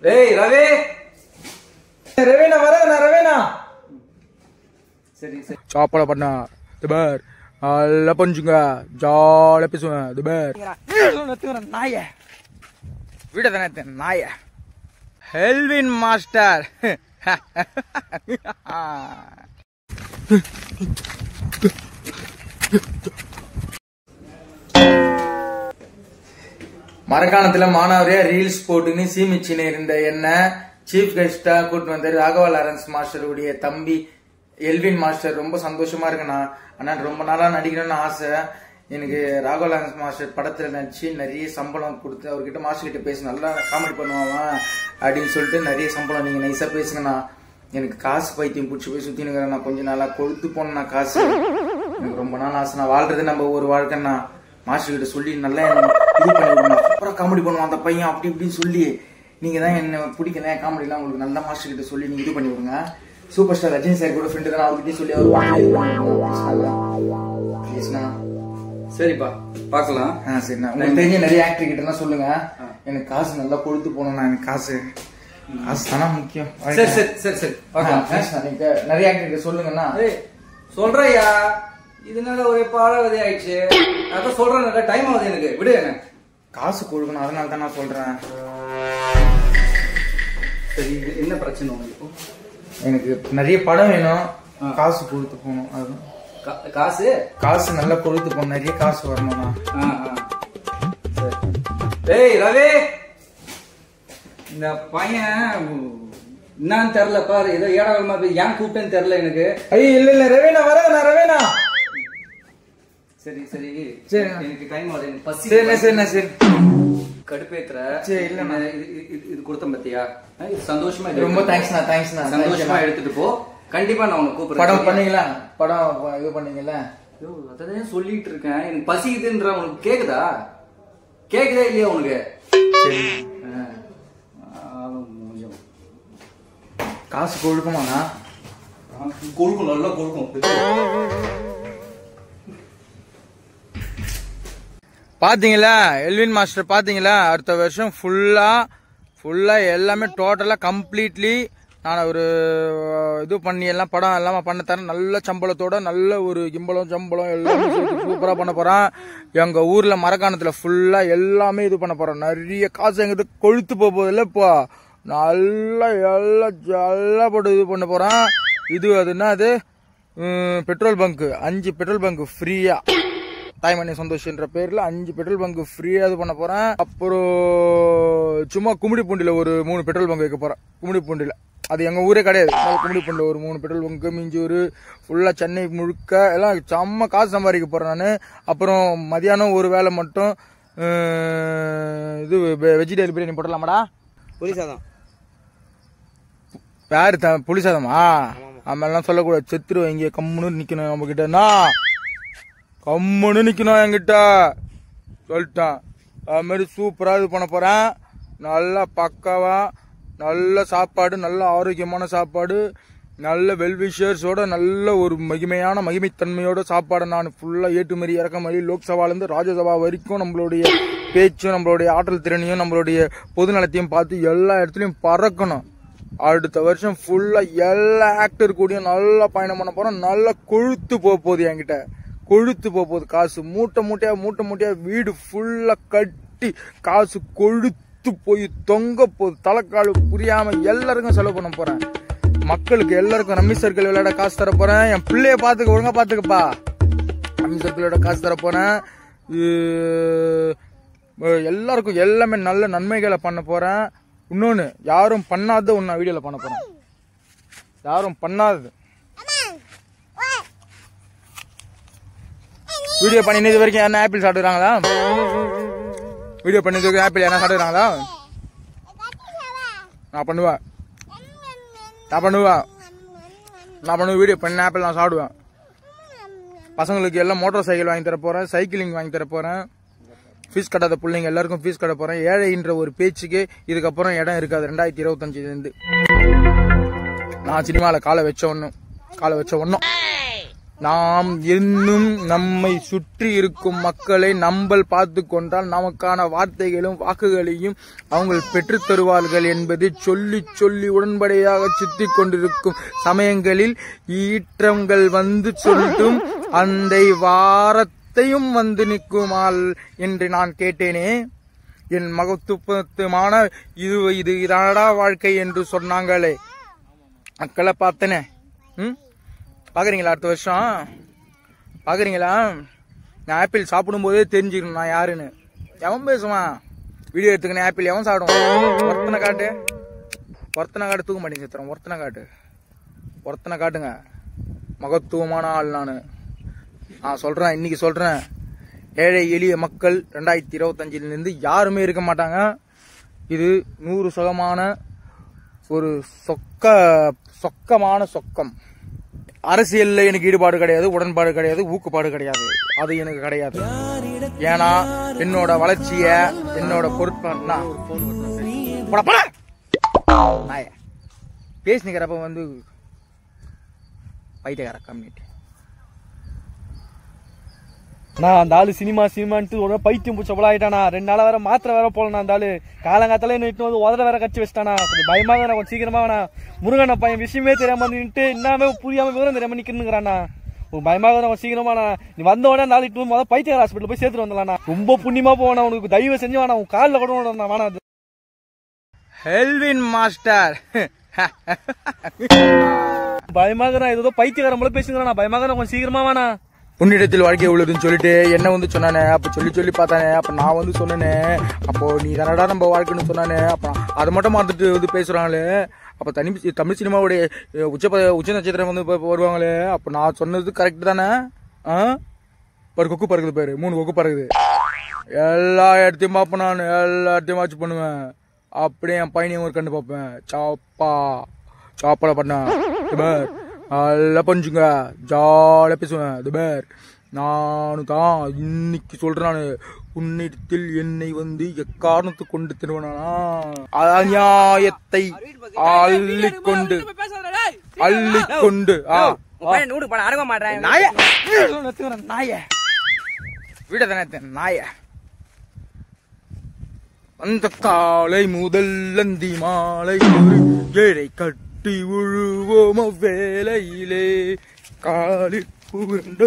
ஏய் ரவி ரவினா வரேனா ரவினா சரி சரி சாப்பாடு பண்ணா பார் நல்லா பஞ்சுங்க ஜாலியா பேசுவேன் பார் நாய வீட தானே நாய ஹெல்வின் மாஸ்டர் மரக்காணத்துல மானாவரியா ரீல்ஸ் போட்டுன்னு சீமிச்சின்னு இருந்த என்ன சீஃப் கெஸ்டா கூட்டு வந்தாரு ராகவா லாரன்ஸ் மாஸ்டர் உடைய தம்பி எல்வின் மாஸ்டர். ரொம்ப சந்தோஷமா இருக்குண்ணா. ஆனா ரொம்ப நாளா நடிக்கணும்னு ஆசை எனக்கு. ராகவா லாரன்ஸ் மாஸ்டர் படத்துல நடிச்சு நிறைய சம்பளம் கொடுத்து அவர்கிட்ட மாஸ்டர் கிட்ட பேச நல்லா காமெடி பண்ணுவான் அப்படின்னு சொல்லிட்டு நிறைய சம்பளம் நீங்க நைஸா பேசுங்கண்ணா. எனக்கு காசு பைத்தியம் பிடிச்சி போய் சுத்தினுங்கிறேன். நான் கொஞ்சம் நாளா கொழுத்து போனா காசு எனக்கு ரொம்ப நாள் ஆசை. நான் வாழ்றது நம்ம ஒரு வாழ்க்கைன்னா மாஸ்டர் கிட்ட சொல்லி நல்லா இது பண்ணி அப்புறம் காமெடி பண்ணுவான் அந்த பையன் அப்படி இப்படின்னு சொல்லி நீங்க தான் என்ன பிடிக்கல காமெடிலாம் உங்களுக்கு நல்லா மாஸ்டர் கிட்ட சொல்லி நீங்க இது பண்ணி விடுங்க. சூப்பர் ஸ்டார் ரஜினி சார் கூட ஃப்ரெண்டு தான் அவர்கிட்டயும் சொல்லி அவர் சரிப்பா பாக்கலாம். சரிண்ணா உங்களுக்கு தெரிஞ்ச நிறைய ஆக்டர் கிட்ட எல்லாம் சொல்லுங்க. எனக்கு காசு நல்லா கொழுத்து போகணும்ண்ணா. எனக்கு காசு தானா முக்கியம். சரி சரி சரி சரி நிறைய ஆக்டர் கிட்ட சொல்லுங்கண்ணா. சொல்றையா இதனால ஒரே பாடவதி ஆயிடுச்சு. அதான் சொல்றேன் டைம் ஆகுது எனக்கு விடு. என்ன காசு கொடுக்கணும் அதனால தான் நான் சொல்றேன். சரி என்ன பிரச்சனை உங்களுக்கு? எனக்கு நிறைய படம் வேணும். காசு கொடுத்து போகணும். அதுதான் காசு காசு நல்லா கொடுத்து போகணும். நிறைய காசு வரணும்னா. ஏய் ரவி இந்த பையன் என்னன்னு தெரியல பாரு. ஏதோ ஏடாவளமா ஏன் கூப்பிட்டேன்னு தெரியல எனக்கு. ஐயோ இல்ல இல்ல ரவேனா வரேண்ணா ரவேனா. சரி சரி சரி எனக்கு டைம் ஆகுது. எனக்கு பசி. சரிண்ணா சரிண்ணா சரி கடுப்பேத்துற. சரி இல்ல இது கொடுத்தேன் பத்தியா? சந்தோஷமா ரொம்ப தேங்க்ஸ்ண்ணா தேங்க்ஸ்ண்ணா. சந்தோஷமா எடுத்துட்டு போ. கண்டிப்பா நான் உனக்கு கூப்பிடுறேன். படம் பண்ணீங்களா? படம் இது பண்ணீங்கல்ல? அதான் சொல்லிட்டு இருக்கேன். எனக்கு பசிக்குதுன்ற உனக்கு கேக்குதா? கேக்குதா இல்லையா உனக்கு? சரி காசு கொடுக்குமாண்ணா? கொடுக்கும் நல்லா கொடுக்கும். பாத்தீங்களா எல்வின் மாஸ்டர் பாத்தீங்களா? அடுத்த வருஷம் ஃபுல்லா எல்லாமே டோட்டலா கம்ப்ளீட்லி நான் ஒரு இது பண்ணி எல்லாம் படம் எல்லாமே பண்ண தரேன். நல்ல சம்பளத்தோட நல்ல ஒரு சம்பளம் எல்லாமே சூப்பரா பண்ண போறேன். எங்க ஊர்ல மரக்காணத்துல ஃபுல்லா எல்லாமே இது பண்ண போறோம். நிறைய காசு எங்கிட்ட கொழுத்து போகுதுல்ல இப்போ நல்லா எல்லாம் போட்டு இது பண்ண போறேன். இது அதுன்னா அது பெட்ரோல் பங்க் 5 பெட்ரோல் பங்க் ஃப்ரீயா தாய்மணி சந்தோஷன்ற பேர்ல 5 பெட்ரோல் பங்க் ஃப்ரீயா இது பண்ண போறேன். அப்புறம் சும்மா கும்மிடிப்பூண்டில ஒரு 3 பெட்ரோல் பங்க் வைக்க போறேன். கும்மிடிப்பூண்டில அது எங்க ஊரே கிடையாது. கும்மிடிப்பூண்டில ஒரு 3 பெட்ரோல் பங்க் மிஞ்சூர் ஃபுல்லா சென்னை முழுக்க எல்லாம் செம்ம காசு சம்பாதிக்க போறேன் நானு. அப்புறம் மதியானம் ஒரு வேளை மட்டும் இது வெஜிடேரியன் பிரியாணி போட்டலாமாடா? புளி சாதம். யாரு புளி சாதமா? அதெல்லாம் சொல்லக்கூடாது. செத்துருவேன். இங்க கம்முன்னு நிக்கணும். நம்ம கிட்டனா கம்முன்னு நிக்கணும் என்கிட்ட சொல்லிட்டான். அது மாதிரி சூப்பரா இது பண்ண போறேன். நல்லா பக்காவா நல்ல சாப்பாடு, நல்ல ஆரோக்கியமான சாப்பாடு, நல்ல வெல்விஷர்ஸோட நல்ல ஒரு மகிமைத்தன்மையோட சாப்பாடு நான் ஃபுல்லா ஏற்றுமதி இறக்குமதி லோக்சபாலேருந்து ராஜ்யசபா வரைக்கும் நம்மளுடைய பேச்சும் நம்மளுடைய ஆற்றல் திறனையும் நம்மளுடைய பொதுநலத்தையும் பார்த்து எல்லா இடத்துலயும் பறக்கணும். அடுத்த வருஷம் ஃபுல்லா எல்லா ஆக்டர் கூடயும் நல்லா பயணம் பண்ண போறோம். நல்லா கொழுத்து போகுது என்கிட்ட. கொழுத்து போகுது காசு மூட்டை மூட்டையா வீடு ஃபுல்லா கட்டி காசு கொழுத்து போய் தொங்க போகுது. தலைக்கால் புரியாம எல்லாருக்கும் செலவு பண்ண போறேன். மக்களுக்கு எல்லாருக்கும் ரம்மி சர்க்கிள் விளையாட காசு தர போறேன். என் பிள்ளைய பாத்துக்க ஒழுங்கா பாத்துக்கப்பா. ரம்மி சர்க்கிளோட காசு தர போறேன். எல்லாருக்கும் எல்லாமே நல்ல நன்மைகளை பண்ண போறேன். இன்னொன்னு யாரும் பண்ணாத ஒன்னு நான் வீடியோல பண்ண போறேன். யாரும் பண்ணாதது வீடியோ பண்ணி இது வரைக்கும் என்ன ஆப்பிள் சாப்பிடுறாங்களா? வீடியோ பண்ணி ஆப்பிள் என்ன சாப்பிடுறாங்களா? நான் பண்ணுவேன் வீடியோ பண்ண ஆப்பிள் நான் சாப்பிடுவேன். பசங்களுக்கு எல்லாம் மோட்டார் சைக்கிள் வாங்கி தர போறேன். சைக்கிளிங் வாங்கி தர போறேன். ஃபீஸ் கட்டாத பிள்ளைங்க எல்லாருக்கும் ஃபீஸ் கட்ட போறேன். ஏழைன்ற ஒரு பேச்சுக்கு இதுக்கப்புறம் இடம் இருக்காது. 2025 நான் சினிமால காலை வச்ச ஒன்னும் நாம் இன்னும் நம்மை சுற்றி இருக்கும் மக்களை நம்பல் பார்த்து கொண்டால் நமக்கான வார்த்தைகளும் வாக்குகளையும் அவங்க பெற்றுத் தருவார்கள் என்பதை சொல்லி சொல்லி உடன்படியாக சுத்தி கொண்டிருக்கும் சமயங்களில் ஈற்றங்கள் வந்து சொல்லும் அந்த வாரத்தையும் வந்து நிற்குமாள் என்று நான் கேட்டேனே. என் மகத்துவமான இது இதாடா வாழ்க்கை என்று சொன்னாங்களே, மக்களை பார்த்தனே. பாக்குறீங்களா? அடுத்த வருஷம் பாக்குறீங்களா? நான் ஆப்பிள் சாப்பிடும் போதே தெரிஞ்சுக்கணும் நான் யாருன்னு. எவன் பேசுவான் வீடியோ எடுத்துக்கணும்? ஆப்பிள் எவன் சாப்பிடுவான்? ஒருத்தனை காட்டு, ஒருத்தனை காட்டு. தூக்க மாட்டேங்க சித்திரம். ஒருத்தனை காட்டுங்க. மகத்துவமான ஆள் நான் சொல்றேன். இன்னைக்கு சொல்றேன், ஏழை எளிய மக்கள் 2025 யாருமே இருக்க மாட்டாங்க. இது 100% ஒரு சொக்கமான சொக்கம். அரசியல்ல எனக்கு ஈடுபாடு கிடையாது, உடன்பாடு கிடையாது, ஊக்குப்பாடு கிடையாது. அது எனக்கு கிடையாது. ஏன்னா என்னோட வளர்ச்சிய என்னோட பொறுப்பு பேசிக்கிறப்ப வந்து பைத்தியக்கார கம்யூனிட்டி. நான் அந்த ஆளு சினிமான்ட்டு ஒரு பைத்தியம் பூச்சப்பல ஆயிட்டானா. 2 நாளா வேற மாத்திரை வேற போலண்ணா. அந்த ஆளு காலங்காத்தால இட்டு வந்து உதட வேற கட்சி வச்சிட்டானா. கொஞ்சம் பயமா வேணா, கொஞ்சம் சீக்கிரமா வேணா. முருகண்ணா பையன் விஷயமே தெரியாம நின்றுட்டு இன்னமே புரியாம விவரம் தெரியாம நிக்கணுங்கிறானா. ஒரு பயமாக கொஞ்சம் சீக்கிரமாண்ணா. நீ வந்த உடனே நாளைக்கு முதல்ல பைத்தியக்கார ஹாஸ்பிட்டல் போய் சேர்த்துட்டு வந்தலாண்ணா. ரொம்ப புண்ணியமா போவானா. உனக்கு தயவு செஞ்சு வேணா, உன் காலில் கூட வேணா. ஹெல்வின் மாஸ்டர் பயமாக ஏதோ பைத்தியக்காரன் போல பேசுங்கிறானா. பயமாக கொஞ்சம் சீக்கிரமா வேணா. உன்னிடத்தில் வாழ்க்கை உள்ளதுன்னு சொல்லிட்டு என்ன வந்து சொன்னானே. அப்ப சொல்லி பார்த்தானே. அப்ப நான் வந்து சொன்னேனே, அப்போ நீ தானடா நம்ம வாழ்க்கைன்னு சொன்னானே. அப்ப அதை மட்டும் மறந்துட்டு வந்து பேசுறாங்களே. அப்ப தமிழ் சினிமாவுடைய உச்ச நட்சத்திரம் வந்து வருவாங்களே. அப்ப நான் சொன்னது கரெக்ட் தானே? ஒரு கொக்கு பறக்குது பேரு, 3 கொக்கு பறக்குது. எல்லா இடத்தையும் பார்ப்பேன் நான். எல்லா இடத்தையும் வாட்ச் பண்ணுவேன். அப்படியே என் பையனையும் ஒரு கண்டு பார்ப்பேன். சாப்பாட பண்ணேன். நல்லா பஞ்சுங்க, ஜாலியா பேசுவேன். அது பேர் நானும் தான் இன்னைக்கு சொல்றேன். நானு உன்னிடத்தில் என்னை வந்து எக்காரணத்து கொண்டு திருவனா அநியாயத்தை அள்ளிக்கொண்டு நாய விடதானே நாய. அந்த காலை முதல் அந்தி மாலை ஏழை கட்டி உழுவோம வேலையிலே காலில் புரண்ட